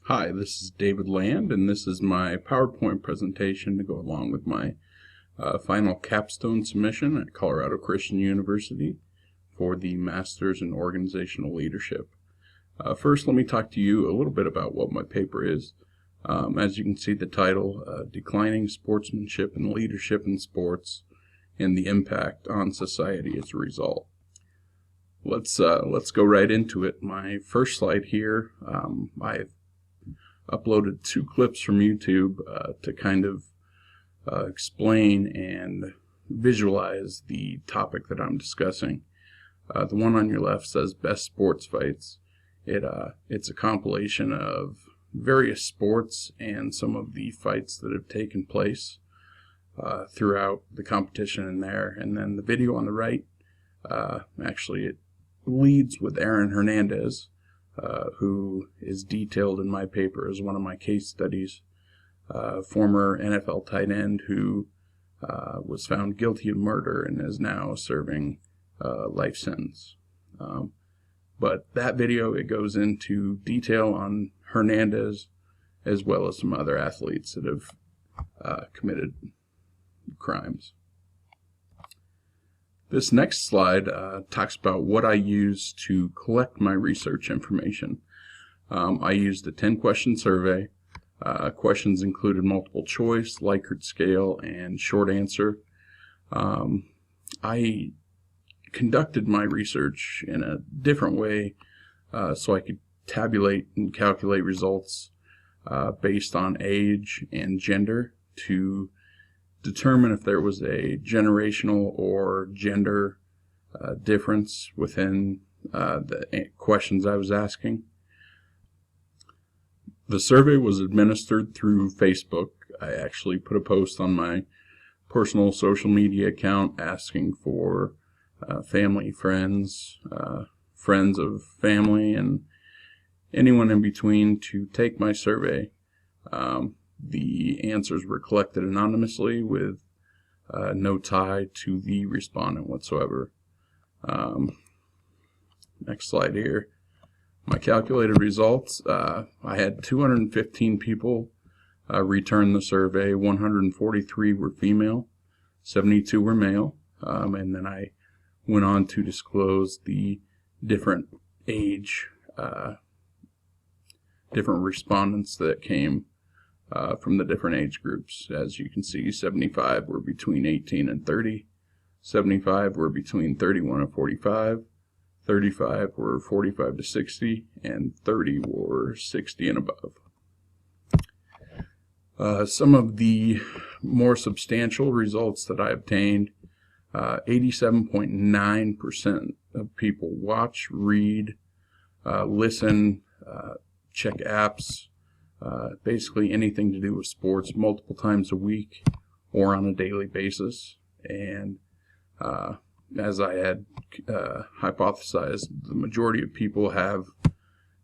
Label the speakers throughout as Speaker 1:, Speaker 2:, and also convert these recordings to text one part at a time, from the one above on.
Speaker 1: Hi, this is David Land, and this is my PowerPoint presentation to go along with my final capstone submission at Colorado Christian University for the Masters in Organizational Leadership. First, let me talk to you a little bit about what my paper is. As you can see, the title, Declining Sportsmanship and Leadership in Sports and the Impact on Society as a Result. Let's go right into it. My first slide here, I've uploaded 2 clips from YouTube to kind of explain and visualize the topic that I'm discussing. The one on your left says Best Sports Fights. It's a compilation of various sports and some of the fights that have taken place throughout the competition in there. And then the video on the right, actually it leads with Aaron Hernandez, who is detailed in my paper as one of my case studies, former NFL tight end who was found guilty of murder and is now serving life sentence. But that video, it goes into detail on Hernandez as well as some other athletes that have committed crimes. This next slide talks about what I use to collect my research information. I used a 10-question survey. Questions included multiple choice, Likert scale, and short answer. I conducted my research in a different way so I could tabulate and calculate results based on age and gender to determine if there was a generational or gender difference within the questions I was asking. The survey was administered through Facebook. I actually put a post on my personal social media account asking for family, friends, friends of family, and anyone in between to take my survey. The answers were collected anonymously with no tie to the respondent whatsoever. Next slide here. My calculated results, I had 215 people return the survey. 143 were female, 72 were male, and then I went on to disclose the different age, different respondents that came from the different age groups. As you can see, 75 were between 18 and 30, 75 were between 31 and 45, 35 were 45 to 60, and 30 were 60 and above. Some of the more substantial results that I obtained, 87.9% of people watch, read, listen, check apps, basically anything to do with sports multiple times a week or on a daily basis. And as I had hypothesized, the majority of people have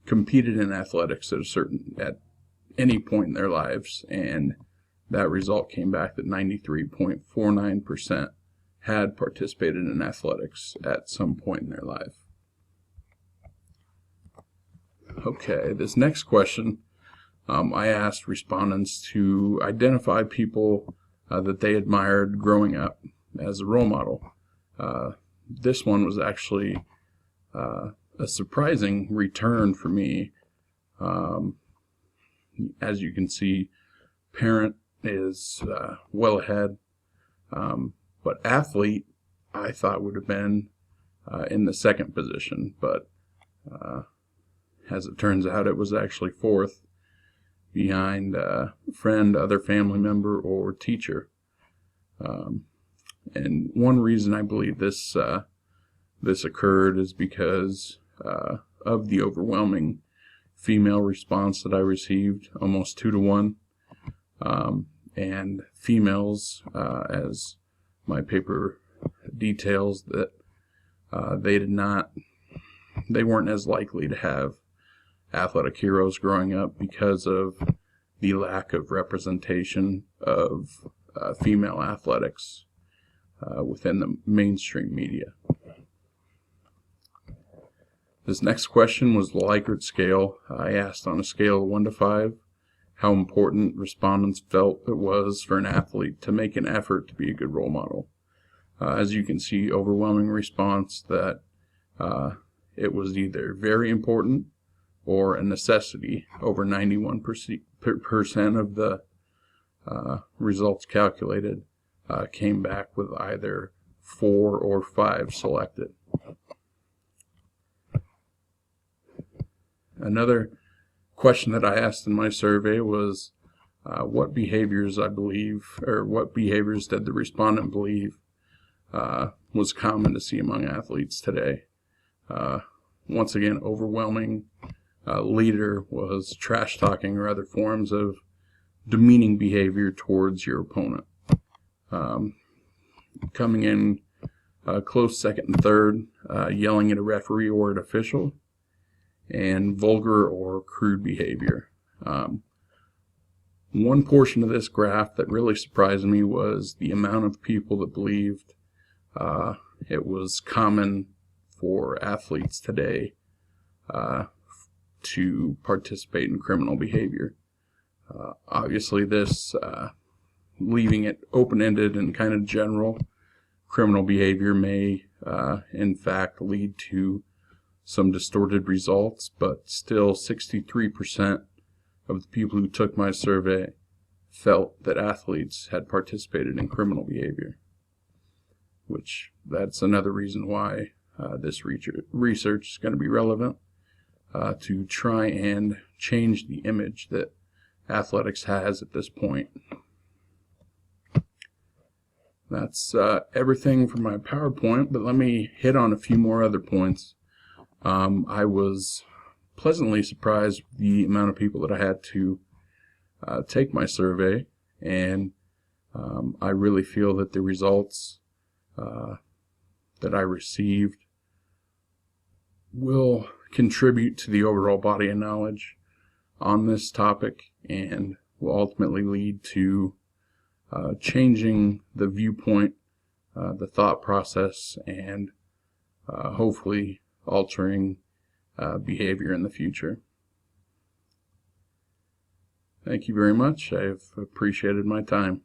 Speaker 1: competed in athletics at any point in their lives, and that result came back that 93.49% had participated in athletics at some point in their life. Okay, this next question, I asked respondents to identify people that they admired growing up as a role model. This one was actually a surprising return for me. As you can see, parent is well ahead, but athlete I thought would have been in the second position, but as it turns out, it was actually fourth, behind friend, other family member, or teacher. And one reason I believe this occurred is because of the overwhelming female response that I received, almost 2 to 1. And females, as my paper details, that they weren't as likely to have athletic heroes growing up because of the lack of representation of female athletics within the mainstream media. This next question was the Likert scale. I asked on a scale of 1 to 5 how important respondents felt it was for an athlete to make an effort to be a good role model. As you can see, overwhelming response that it was either very important or a necessity. Over 91% of the results calculated came back with either 4 or 5 selected. Another question that I asked in my survey was what behaviors did the respondent believe was common to see among athletes today. Once again, overwhelming leader was trash talking or other forms of demeaning behavior towards your opponent. Coming in close second and third, yelling at a referee or an official, and vulgar or crude behavior. One portion of this graph that really surprised me was the amount of people that believed it was common for athletes today to participate in criminal behavior. Obviously, this leaving it open-ended and kind of general, criminal behavior may in fact lead to some distorted results, but still 63% of the people who took my survey felt that athletes had participated in criminal behavior, which that's another reason why this research is going to be relevant to try and change the image that athletics has at this point. That's everything for my PowerPoint, but let me hit on a few more other points. I was pleasantly surprised with the amount of people that I had to take my survey, and I really feel that the results that I received will contribute to the overall body of knowledge on this topic and will ultimately lead to changing the viewpoint, the thought process, and hopefully altering behavior in the future. Thank you very much. I've appreciated my time.